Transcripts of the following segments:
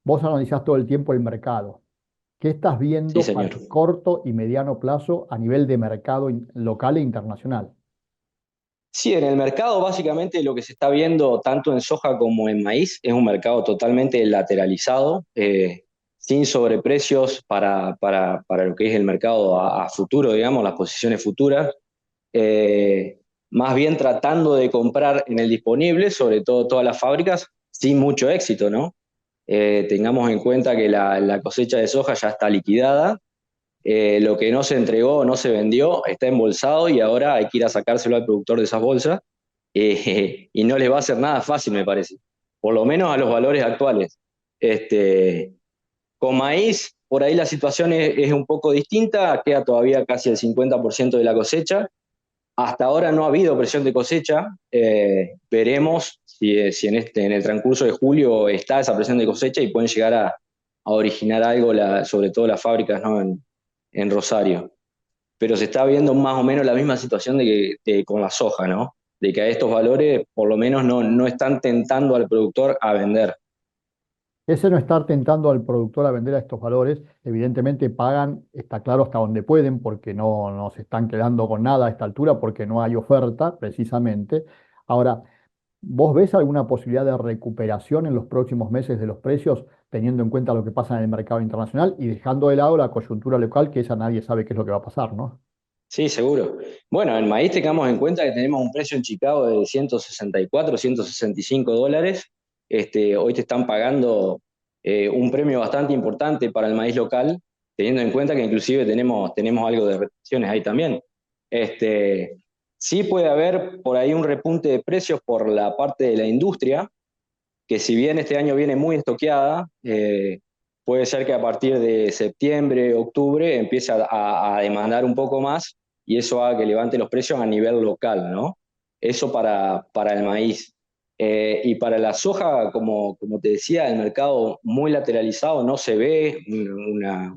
Vos analizás todo el tiempo el mercado. ¿Qué estás Sí, viendo para señor. el corto y mediano plazo a nivel de mercado local e internacional? Sí, en el mercado básicamente lo que se está viendo tanto en soja como en maíz es un mercado totalmente lateralizado, sin sobreprecios para lo que es el mercado a futuro, digamos, las posiciones futuras. Eh, Más bien tratando de comprar en el disponible, sobre todo todas las fábricas, sin mucho éxito, ¿no? Tengamos en cuenta que la cosecha de soja ya está liquidada, lo que no se entregó, no se vendió, está embolsado y ahora hay que ir a sacárselo al productor de esas bolsas, y no les va a ser nada fácil, me parece, por lo menos a los valores actuales. Este, con maíz, por ahí la situación es un poco distinta, queda todavía casi el 50% de la cosecha. Hasta ahora no ha habido presión de cosecha. Veremos si en el transcurso de julio está esa presión de cosecha y pueden llegar a originar algo, sobre todo las fábricas, ¿no? En Rosario. Pero se está viendo más o menos la misma situación con la soja, ¿no? De que a estos valores por lo menos no están tentando al productor a vender. Ese no estar tentando al productor a vender a estos valores, evidentemente pagan, está claro, hasta donde pueden, porque no se están quedando con nada a esta altura, porque no hay oferta, precisamente. Ahora, ¿vos ves alguna posibilidad de recuperación en los próximos meses de los precios, teniendo en cuenta lo que pasa en el mercado internacional y dejando de lado la coyuntura local, que esa nadie sabe qué es lo que va a pasar, ¿no? Sí, seguro. Bueno, en maíz tengamos en cuenta que tenemos un precio en Chicago de 164, $165. Hoy te están pagando un premio bastante importante para el maíz local, teniendo en cuenta que inclusive tenemos algo de retenciones ahí también. Este, sí puede haber por ahí un repunte de precios por la parte de la industria, que si bien este año viene muy estoqueada, puede ser que a partir de septiembre, octubre empiece a demandar un poco más y eso haga que levante los precios a nivel local, ¿no? Eso para el maíz. Y para la soja, como te decía, el mercado muy lateralizado, no se ve una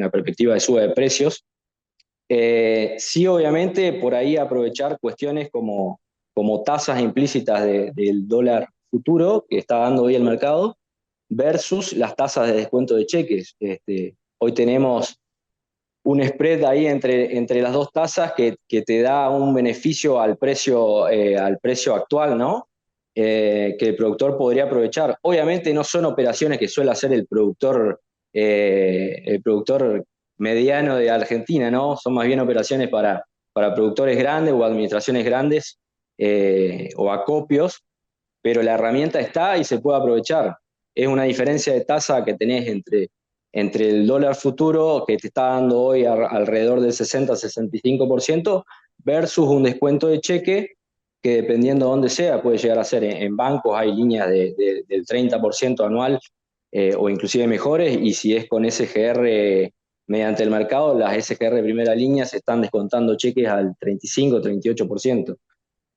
perspectiva de suba de precios. Sí, obviamente, por ahí aprovechar cuestiones como tasas implícitas del dólar futuro que está dando hoy el mercado versus las tasas de descuento de cheques. Hoy tenemos un spread ahí entre las dos tasas que te da un beneficio al precio actual, ¿no? Que el productor podría aprovechar. Obviamente no son operaciones que suele hacer el productor mediano de Argentina, ¿no? Son más bien operaciones para productores grandes o administraciones grandes, o acopios, pero la herramienta está y se puede aprovechar. Es una diferencia de tasa que tenés entre el dólar futuro que te está dando hoy alrededor del 60-65% versus un descuento de cheque que dependiendo de dónde sea puede llegar a ser en bancos, hay líneas del 30% anual, o inclusive mejores, y si es con SGR mediante el mercado, las SGR de primera línea se están descontando cheques al 35-38%.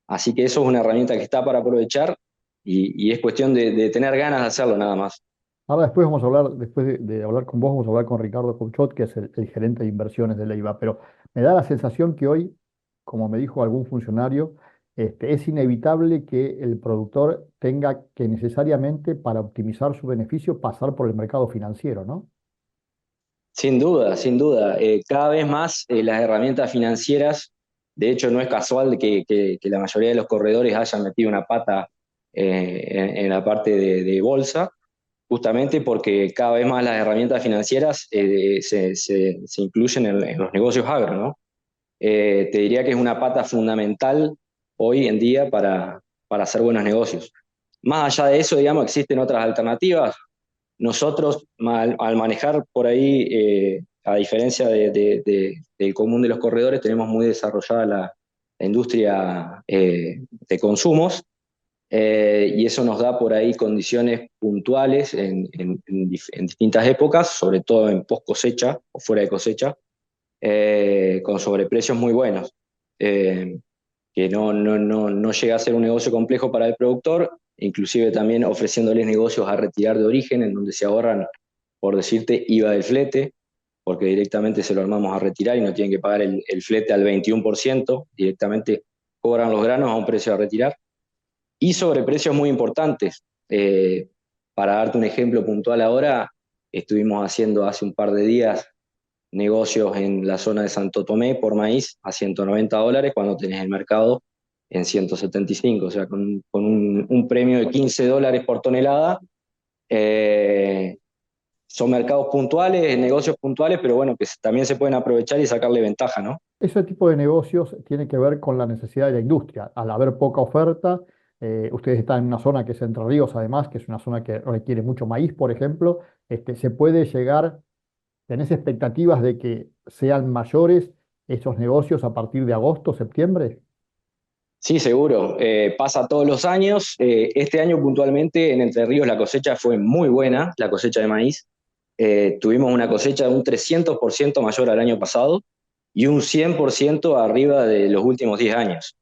Así que eso es una herramienta que está para aprovechar y es cuestión de tener ganas de hacerlo nada más. Ahora después vamos a hablar, después de hablar con vos, vamos a hablar con Ricardo Couchot, que es el gerente de inversiones de Leiva, pero me da la sensación que hoy, como me dijo algún funcionario, es inevitable que el productor tenga que necesariamente, para optimizar su beneficio, pasar por el mercado financiero, ¿no? Sin duda, sin duda. Cada vez más las herramientas financieras, de hecho no es casual que la mayoría de los corredores hayan metido una pata en la parte de bolsa, justamente porque cada vez más las herramientas financieras se incluyen en los negocios agro, ¿no? Te diría que es una pata fundamental hoy en día para hacer buenos negocios. Más allá de eso, digamos, existen otras alternativas. Nosotros, al manejar por ahí, a diferencia del común de los corredores, tenemos muy desarrollada la industria de consumos, y eso nos da por ahí condiciones puntuales en distintas épocas, sobre todo en post cosecha o fuera de cosecha, con sobreprecios muy buenos, eh, que no llega a ser un negocio complejo para el productor, inclusive también ofreciéndoles negocios a retirar de origen, en donde se ahorran, por decirte, IVA del flete, porque directamente se lo armamos a retirar y no tienen que pagar el flete al 21%, directamente cobran los granos a un precio a retirar, y sobreprecios muy importantes. para darte un ejemplo puntual ahora, estuvimos haciendo hace un par de días negocios en la zona de Santo Tomé por maíz a $190 cuando tenés el mercado en 175, o sea, con un premio de $15 por tonelada. Eh, Son mercados puntuales, negocios puntuales, pero bueno, que también se pueden aprovechar y sacarle ventaja, ¿no? Ese tipo de negocios tiene que ver con la necesidad de la industria. Al haber poca oferta, ustedes están en una zona que es Entre Ríos, además, que es una zona que requiere mucho maíz, por ejemplo, se puede llegar, ¿tenés expectativas de que sean mayores esos negocios a partir de agosto, septiembre? Sí, seguro. Pasa todos los años. Este año puntualmente en Entre Ríos la cosecha fue muy buena, la cosecha de maíz. Tuvimos una cosecha de un 300% mayor al año pasado y un 100% arriba de los últimos 10 años.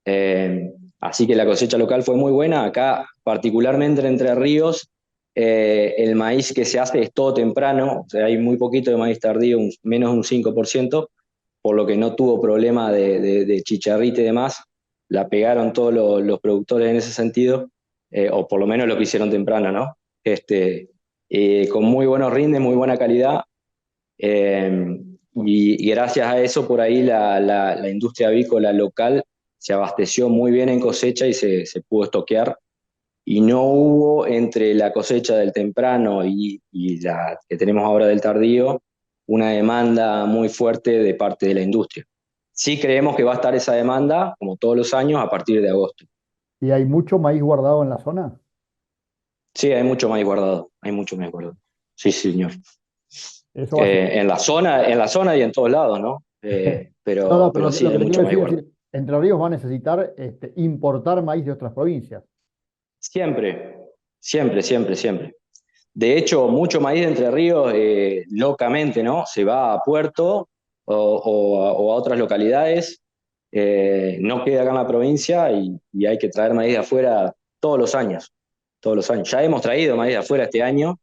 Eh, Así que la cosecha local fue muy buena. Acá, particularmente en Entre Ríos, el maíz que se hace es todo temprano, o sea, hay muy poquito de maíz tardío, menos de un 5%, por lo que no tuvo problema de chicharrita y demás. La pegaron todos los productores en ese sentido, o por lo menos lo que hicieron temprano, ¿no? Con muy buenos rindes, muy buena calidad, y gracias a eso, por ahí la industria avícola local se abasteció muy bien en cosecha y se pudo estoquear. Y no hubo entre la cosecha del temprano y la que tenemos ahora del tardío una demanda muy fuerte de parte de la industria. Sí creemos que va a estar esa demanda, como todos los años, a partir de agosto. ¿Y hay mucho maíz guardado en la zona? Sí, hay mucho maíz guardado, hay mucho maíz guardado. Sí, señor. Eso va a ser. En la zona y en todos lados, ¿no? No, no, pero Pero sí, lo hay que te mucho quiero maíz decir es guardado. decir, Entre Ríos va a necesitar importar maíz de otras provincias. Siempre, siempre, siempre, siempre. De hecho, mucho maíz de Entre Ríos, locamente, ¿no? Se va a Puerto o a otras localidades, no queda acá en la provincia y hay que traer maíz de afuera todos los años, todos los años. Ya hemos traído maíz de afuera este año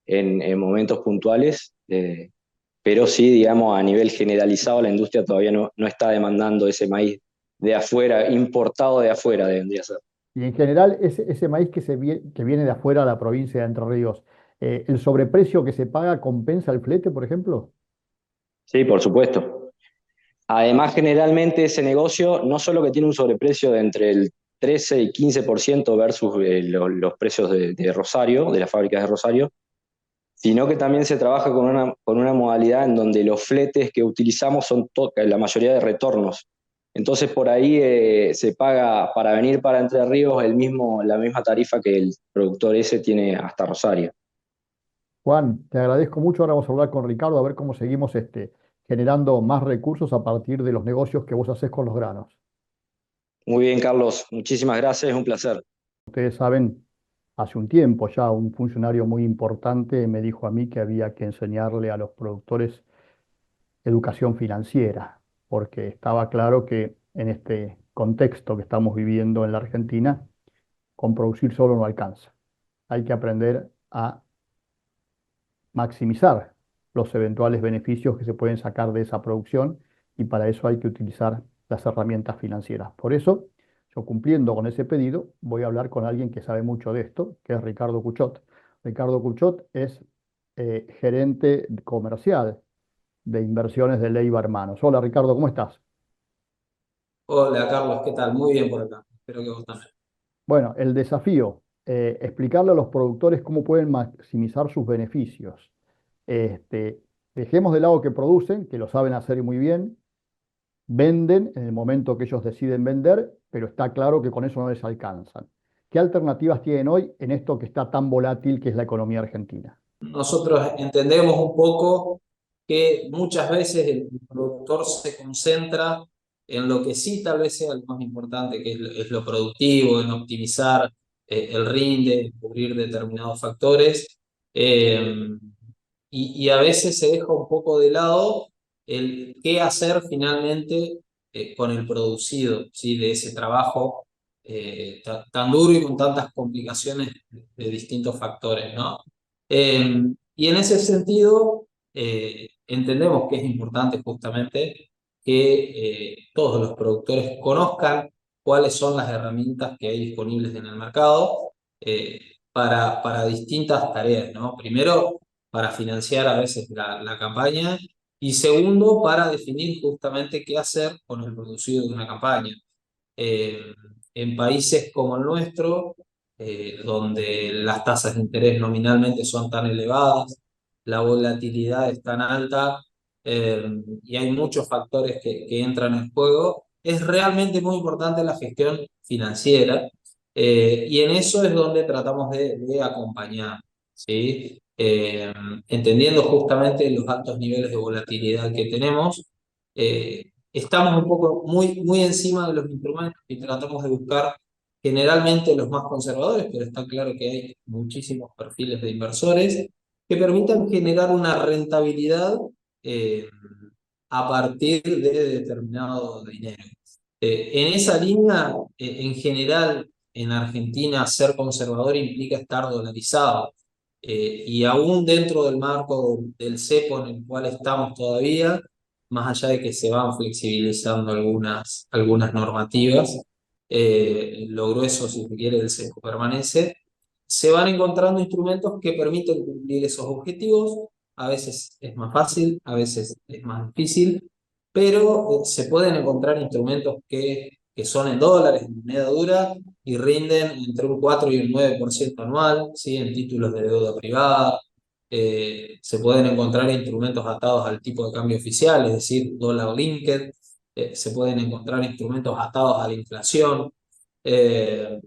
en momentos puntuales, pero sí, digamos, a nivel generalizado la industria todavía no está demandando ese maíz de afuera, importado de afuera, debería ser. Y en general, ese maíz que viene de afuera de la provincia de Entre Ríos, ¿el sobreprecio que se paga compensa el flete, por ejemplo? Sí, por supuesto. Además, generalmente ese negocio no solo que tiene un sobreprecio de entre el 13 y 15% versus los precios de Rosario, de las fábricas de Rosario, sino que también se trabaja con una modalidad en donde los fletes que utilizamos son la mayoría de retornos. Entonces por ahí se paga para venir para Entre Ríos la misma tarifa que el productor ese tiene hasta Rosario. Juan, te agradezco mucho. Ahora vamos a hablar con Ricardo a ver cómo seguimos generando más recursos a partir de los negocios que vos haces con los granos. Muy bien, Carlos, muchísimas gracias, es un placer. Ustedes saben, hace un tiempo ya un funcionario muy importante me dijo a mí que había que enseñarle a los productores educación financiera, porque estaba claro que en este contexto que estamos viviendo en la Argentina, con producir solo no alcanza. Hay que aprender a maximizar los eventuales beneficios que se pueden sacar de esa producción y para eso hay que utilizar las herramientas financieras. Por eso, yo cumpliendo con ese pedido, voy a hablar con alguien que sabe mucho de esto, que es Ricardo Cuchot. Ricardo Cuchot es gerente comercial de inversiones de Leiva Hermanos. Hola Ricardo, ¿cómo estás? Hola Carlos, ¿qué tal? Muy bien por acá. Espero que vos también. Bueno, el desafío, explicarle a los productores cómo pueden maximizar sus beneficios. Este, Dejemos de lado que producen, que lo saben hacer muy bien, venden en el momento que ellos deciden vender, pero está claro que con eso no les alcanzan. ¿Qué alternativas tienen hoy en esto que está tan volátil que es la economía argentina? Nosotros entendemos un poco que muchas veces el productor se concentra en lo que sí tal vez sea lo más importante, que es lo productivo, en optimizar el rinde, cubrir determinados factores. eh, y a veces se deja un poco de lado el qué hacer finalmente con el producido, ¿sí? De ese trabajo tan duro y con tantas complicaciones de distintos factores, ¿no? Y en ese sentido, entendemos que es importante justamente que todos los productores conozcan cuáles son las herramientas que hay disponibles en el mercado, para distintas tareas, ¿no? Primero, para financiar a veces la campaña y segundo, para definir justamente qué hacer con el producido de una campaña. Eh, en países como el nuestro, donde las tasas de interés nominalmente son tan elevadas, la volatilidad es tan alta y hay muchos factores que entran en juego, es realmente muy importante la gestión financiera y en eso es donde tratamos de acompañar, ¿sí? Entendiendo justamente los altos niveles de volatilidad que tenemos. Estamos un poco muy encima de los instrumentos y tratamos de buscar generalmente los más conservadores, pero está claro que hay muchísimos perfiles de inversores que permitan generar una rentabilidad eh, a partir de determinado dinero. En esa línea, en general, en Argentina, ser conservador implica estar dolarizado. Y aún dentro del marco del cepo en el cual estamos todavía, más allá de que se van flexibilizando algunas normativas, lo grueso, si se quiere, del cepo permanece, se van encontrando instrumentos que permiten cumplir esos objetivos. A veces es más fácil, a veces es más difícil, pero se pueden encontrar instrumentos que son en dólares, en moneda dura, y rinden entre un 4 y un 9% anual, ¿sí? En títulos de deuda privada. Se pueden encontrar instrumentos atados al tipo de cambio oficial, es decir, dólar linked. Se pueden encontrar instrumentos atados a la inflación. Eh,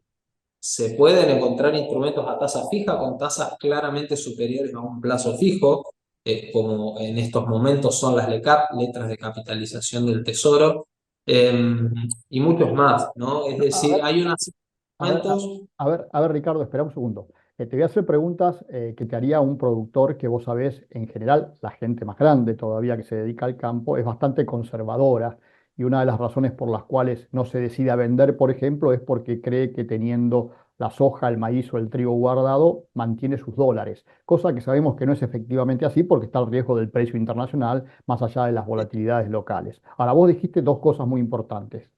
Se pueden encontrar instrumentos a tasa fija con tasas claramente superiores a un plazo fijo, como en estos momentos son las LECAP, letras de capitalización del Tesoro, y muchos más, ¿no? Es A decir, ver, hay unos a ver, instrumentos. a ver, Ricardo, espera un segundo. Te voy a hacer preguntas que te haría un productor que vos sabés, en general, la gente más grande todavía que se dedica al campo es bastante conservadora y una de las razones por las cuales no se decide a vender, por ejemplo, es porque cree que teniendo la soja, el maíz o el trigo guardado mantiene sus dólares, cosa que sabemos que no es efectivamente así porque está el riesgo del precio internacional más allá de las volatilidades locales. Ahora, vos dijiste dos cosas muy importantes.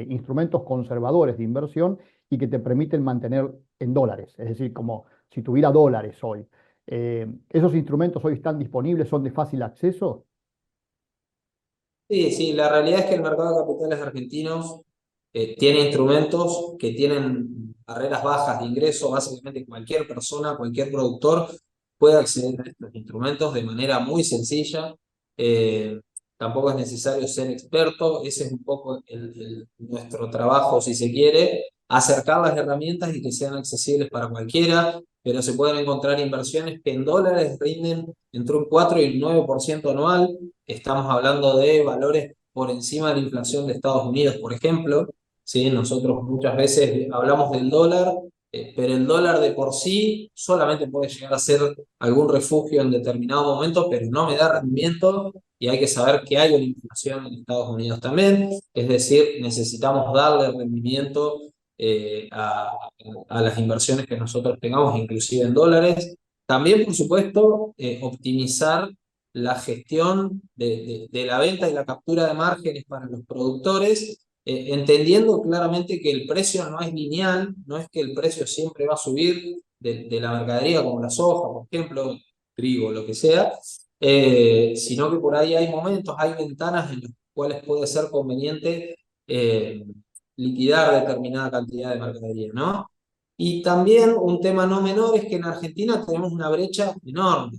Instrumentos conservadores de inversión y que te permiten mantener en dólares, es decir, como si tuviera dólares hoy. ¿Esos instrumentos hoy están disponibles, son de fácil acceso? Sí, sí, la realidad es que el mercado de capitales argentinos tiene instrumentos que tienen barreras bajas de ingreso. Básicamente cualquier persona, cualquier productor puede acceder a estos instrumentos de manera muy sencilla. Eh, Tampoco es necesario ser experto, ese es un poco nuestro trabajo, si se quiere, acercar las herramientas y que sean accesibles para cualquiera, pero se pueden encontrar inversiones que en dólares rinden entre un 4 y un 9% anual. Estamos hablando de valores por encima de la inflación de Estados Unidos, por ejemplo. ¿Sí? Nosotros muchas veces hablamos del dólar, pero el dólar de por sí solamente puede llegar a ser algún refugio en determinado momento, pero no me da rendimiento y hay que saber que hay una inflación en Estados Unidos también. Es decir, necesitamos darle rendimiento a las inversiones que nosotros tengamos, inclusive en dólares. También, por supuesto, optimizar la gestión de la venta y la captura de márgenes para los productores, entendiendo claramente que el precio no es lineal, no es que el precio siempre va a subir de la mercadería como la soja, por ejemplo, trigo, lo que sea, sino que por ahí hay momentos, hay ventanas en las cuales puede ser conveniente eh, liquidar determinada cantidad de mercadería, ¿no? Y también un tema no menor es que en Argentina tenemos una brecha enorme.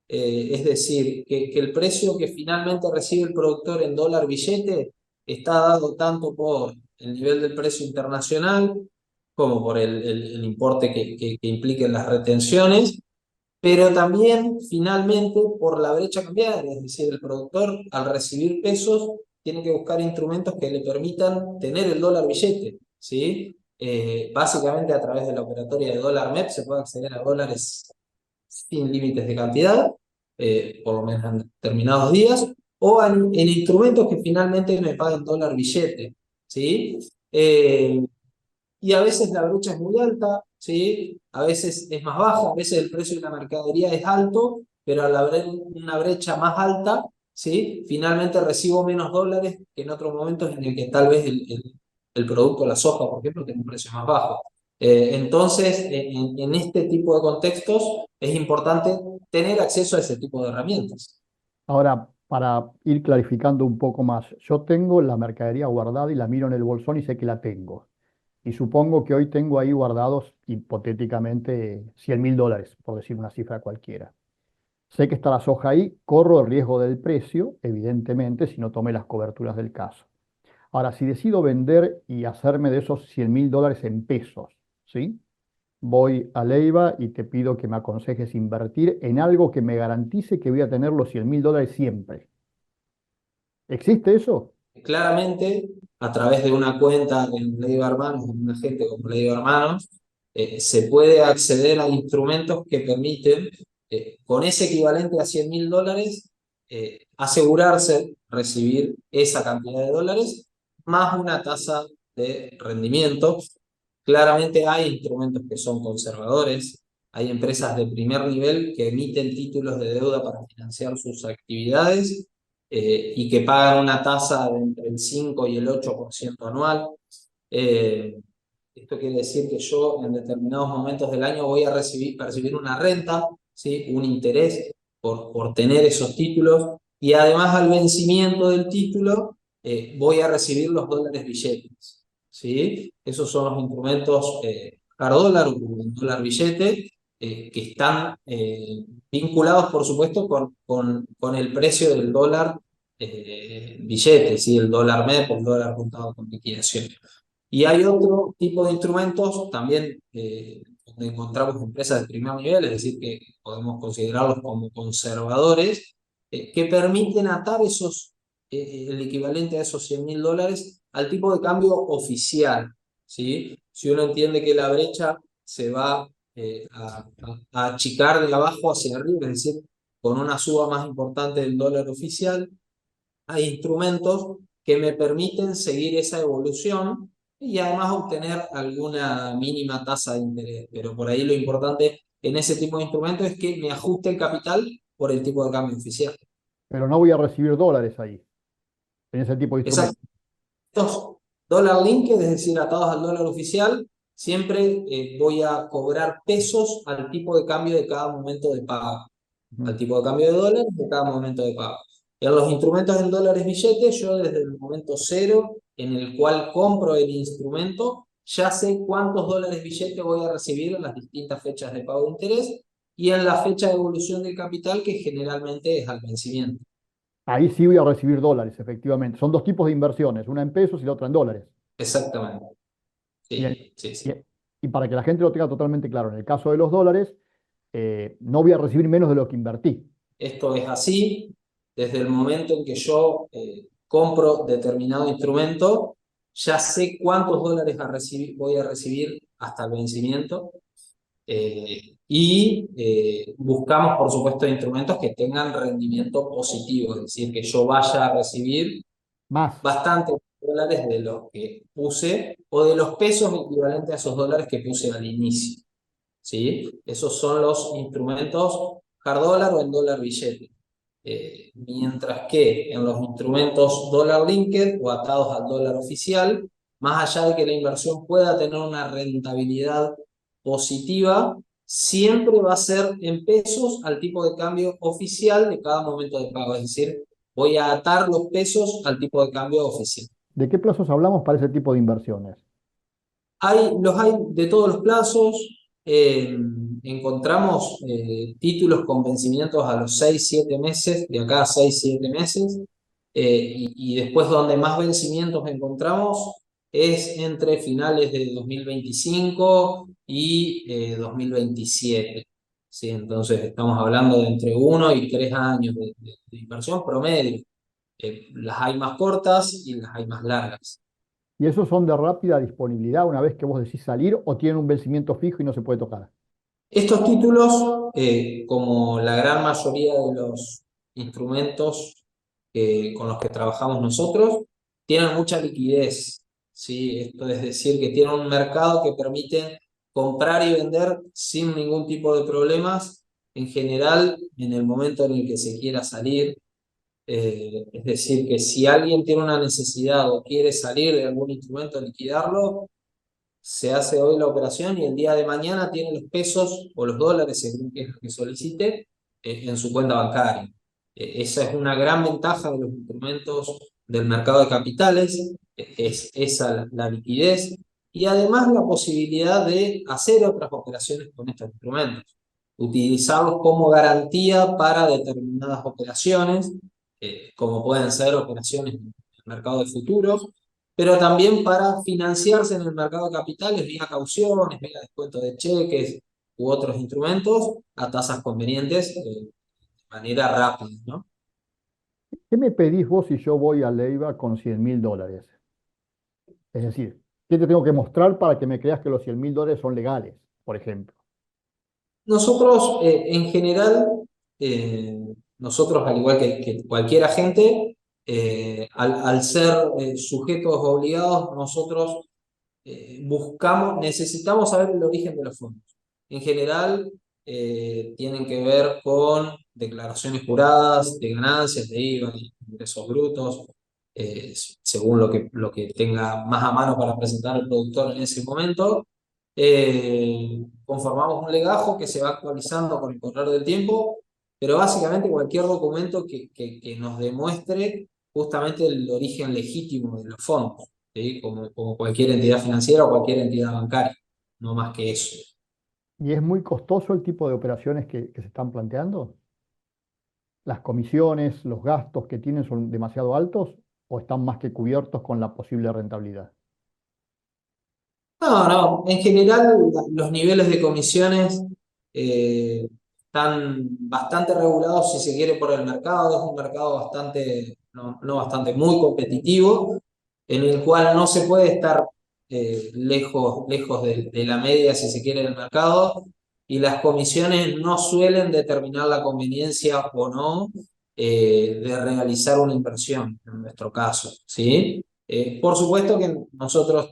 Es decir, que el precio que finalmente recibe el productor en dólar billete está dado tanto por el nivel del precio internacional como por el importe que impliquen las retenciones, pero también finalmente por la brecha cambiaria, es decir, el productor al recibir pesos tiene que buscar instrumentos que le permitan tener el dólar billete, ¿sí? Básicamente a través de la operatoria de dólar MEP se puede acceder a dólares sin límites de cantidad, por lo menos en determinados días, o en instrumentos que finalmente me paguen dólar billete, ¿sí? Y a veces la brecha es muy alta, ¿sí? A veces es más baja, a veces el precio de la mercadería es alto, pero al haber una brecha más alta, ¿sí? Finalmente recibo menos dólares que en otros momentos en el que tal vez el producto, la soja, por ejemplo, tiene un precio más bajo. Entonces, en este tipo de contextos es importante tener acceso a ese tipo de herramientas. Ahora, para ir clarificando un poco más, yo tengo la mercadería guardada y la miro en el bolsón y sé que la tengo. Y supongo que hoy tengo ahí guardados hipotéticamente 100.000 dólares, por decir una cifra cualquiera. Sé que está la soja ahí, corro el riesgo del precio, evidentemente, si no tomé las coberturas del caso. Ahora, si decido vender y hacerme de esos 100.000 dólares en pesos, ¿sí? Voy a Leiva y te pido que me aconsejes invertir en algo que me garantice que voy a tener los 100.000 dólares siempre. ¿Existe eso? Claramente, a través de una cuenta en Leiva Hermanos, en un agente como Leiva Hermanos, se puede acceder a instrumentos que permiten, con ese equivalente a 100.000 dólares, asegurarse recibir esa cantidad de dólares más una tasa de rendimiento. Claramente hay instrumentos que son conservadores, hay empresas de primer nivel que emiten títulos de deuda para financiar sus actividades y que pagan una tasa de entre el 5 y el 8% anual. Eh, Esto quiere decir que yo en determinados momentos del año voy a percibir una renta, ¿sí? Un interés por tener esos títulos y además al vencimiento del título voy a recibir los dólares billetes, ¿sí? Esos son los instrumentos hard dólar o dólar billete que están vinculados, por supuesto, con el precio del dólar billete, ¿sí? El dólar MEP, el dólar contado con liquidación. Y hay otro tipo de instrumentos también donde encontramos empresas de primer nivel, es decir, que podemos considerarlos como conservadores, que permiten atar el equivalente a esos 100.000 dólares al tipo de cambio oficial, ¿sí? Si uno entiende que la brecha se va a achicar de abajo hacia arriba, es decir, con una suba más importante del dólar oficial, hay instrumentos que me permiten seguir esa evolución y además obtener alguna mínima tasa de interés. Pero por ahí lo importante en ese tipo de instrumentos es que me ajuste el capital por el tipo de cambio oficial. Pero no voy a recibir dólares ahí, en ese tipo de Exacto. instrumentos. Estos dólar linked, es decir, atados al dólar oficial, siempre voy a cobrar pesos al tipo de cambio de cada momento de pago, al Ujú. tipo de cambio de dólares de cada momento de pago. En los instrumentos en dólares billetes, yo desde el momento cero en el cual compro el instrumento, ya sé cuántos dólares billete voy a recibir en las distintas fechas de pago de interés y en la fecha de evolución del capital, que generalmente es al vencimiento. Ahí sí voy a recibir dólares, efectivamente. Son dos tipos de inversiones, una en pesos y la otra en dólares. Exactamente. Y, en- Sí, sí, y- sí. y para que la gente lo tenga totalmente claro, en el caso de los dólares, no voy a recibir menos de lo que invertí. Esto es así desde el momento en que yo compro determinado instrumento, ya sé cuántos dólares voy a recibir hasta el vencimiento y buscamos, por supuesto, instrumentos que tengan rendimiento positivo, es decir, que yo vaya a recibir Más. bastantes dólares de los que puse o de los pesos equivalentes a esos dólares que puse al inicio. ¿Sí? Esos son los instrumentos hard dólar o en dólar billete. Mientras que en los instrumentos dólar linked o atados al dólar oficial, más allá de que la inversión pueda tener una rentabilidad positiva, siempre va a ser en pesos al tipo de cambio oficial de cada momento de pago. Es decir, voy a atar los pesos al tipo de cambio oficial. ¿De qué plazos hablamos para ese tipo de inversiones? Los hay de todos los plazos. Encontramos títulos con vencimientos a los 6 7 meses, de acá a 6 7 meses. Y después donde más vencimientos encontramos es entre finales de 2025 y 2027. ¿Sí? Entonces estamos hablando de entre 1 y 3 años de inversión promedio. Las hay más cortas y las hay más largas. ¿Y esos son de rápida disponibilidad una vez que vos decís salir o tienen un vencimiento fijo y no se puede tocar? Estos títulos, como la gran mayoría de los instrumentos con los que trabajamos nosotros, tienen mucha liquidez, ¿sí? Esto es decir, que tienen un mercado que permite comprar y vender sin ningún tipo de problemas, en general, en el momento en el que se quiera salir. Es decir, que si alguien tiene una necesidad o quiere salir de algún instrumento, liquidarlo, se hace hoy la operación y el día de mañana tiene los pesos o los dólares, según que es lo que solicite, en su cuenta bancaria. Esa es una gran ventaja de los instrumentos del mercado de capitales, es esa la liquidez y además la posibilidad de hacer otras operaciones con estos instrumentos, utilizarlos como garantía para determinadas operaciones, como pueden ser operaciones en el mercado de futuros, pero también para financiarse en el mercado de capitales vía cauciones, vía descuento de cheques u otros instrumentos a tasas convenientes de manera rápida, ¿no? ¿Qué me pedís vos si yo voy a Leiva con $100.000? Es decir, ¿qué te tengo que mostrar para que me creas que los $100.000 son legales, por ejemplo? Nosotros, en general, nosotros, al igual que cualquier agente, al ser sujetos obligados, nosotros necesitamos saber el origen de los fondos. En general, tienen que ver con declaraciones juradas de ganancias, de IVA, de ingresos brutos, según lo que tenga más a mano para presentar el productor en ese momento. Conformamos un legajo que se va actualizando con el correr del tiempo, pero básicamente cualquier documento que nos demuestre justamente el origen legítimo de los fondos. ¿Sí? Como cualquier entidad financiera o cualquier entidad bancaria, no más que eso. ¿Y es muy costoso el tipo de operaciones que se están planteando? ¿Las comisiones, los gastos que tienen son demasiado altos o están más que cubiertos con la posible rentabilidad? No, en general los niveles de comisiones están bastante regulados, si se quiere, por el mercado. Es un mercado bastante, no bastante, muy competitivo, en el cual no se puede estar lejos de la media, si se quiere, del mercado, y las comisiones no suelen determinar la conveniencia o no de realizar una inversión, en nuestro caso, ¿sí? Por supuesto que nosotros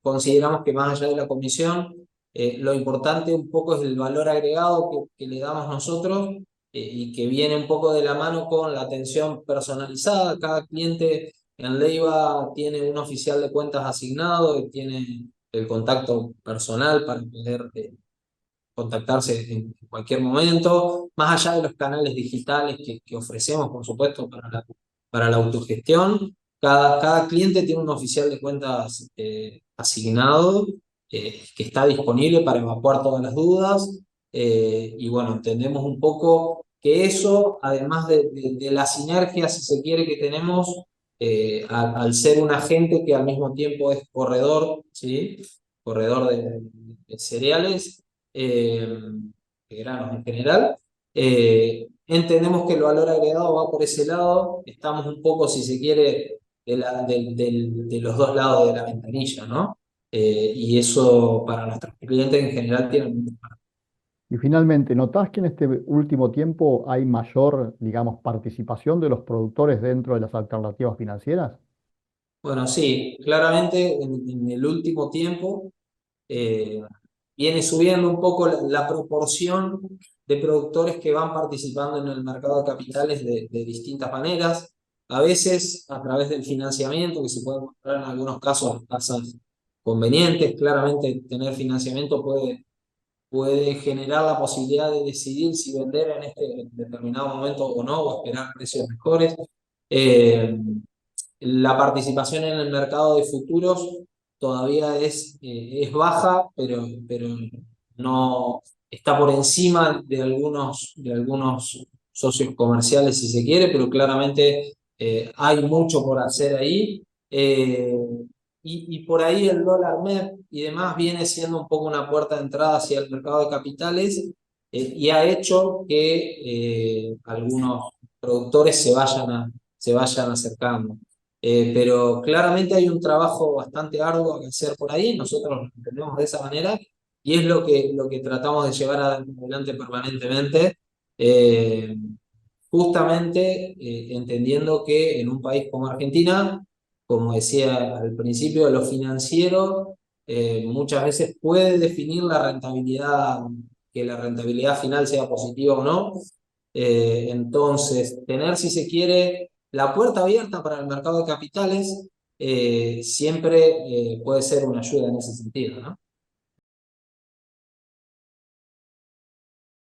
consideramos que más allá de la comisión, lo importante un poco es el valor agregado que le damos nosotros, y que viene un poco de la mano con la atención personalizada. Cada cliente en Leiva tiene un oficial de cuentas asignado y tiene el contacto personal para poder contactarse en cualquier momento, más allá de los canales digitales que ofrecemos, por supuesto, para la autogestión. Cada cliente tiene un oficial de cuentas asignado, que está disponible para evacuar todas las dudas. Y bueno, entendemos un poco que eso, además de la sinergia, si se quiere, que tenemos, al ser un agente que al mismo tiempo es corredor, ¿sí? Corredor de cereales, eh, de granos en general. Entendemos que el valor agregado va por ese lado, estamos un poco, si se quiere, de los dos lados de la ventanilla, ¿no? Y eso para nuestros clientes en general tiene mucho. Y finalmente, ¿notás que en este último tiempo hay mayor, digamos, participación de los productores dentro de las alternativas financieras? Bueno, sí, claramente en el último tiempo eh, viene subiendo un poco la proporción de productores que van participando en el mercado de capitales de distintas maneras, a veces a través del financiamiento, que se puede encontrar en algunos casos tasas convenientes. Claramente tener financiamiento puede generar la posibilidad de decidir si vender en este determinado momento o no, o esperar precios mejores. Eh, la participación en el mercado de futuros todavía es baja, pero no está por encima de algunos socios comerciales, si se quiere, pero claramente hay mucho por hacer ahí. Y por ahí el dólar MEP y demás viene siendo un poco una puerta de entrada hacia el mercado de capitales, y ha hecho que algunos productores se vayan acercando. Pero claramente hay un trabajo bastante arduo que hacer por ahí, nosotros lo entendemos de esa manera y es lo que tratamos de llevar adelante permanentemente, eh, justamente entendiendo que en un país como Argentina, como decía al principio, lo financiero muchas veces puede definir la rentabilidad, que la rentabilidad final sea positiva o no. Entonces, tener, si se quiere, la puerta abierta para el mercado de capitales siempre puede ser una ayuda en ese sentido, ¿no?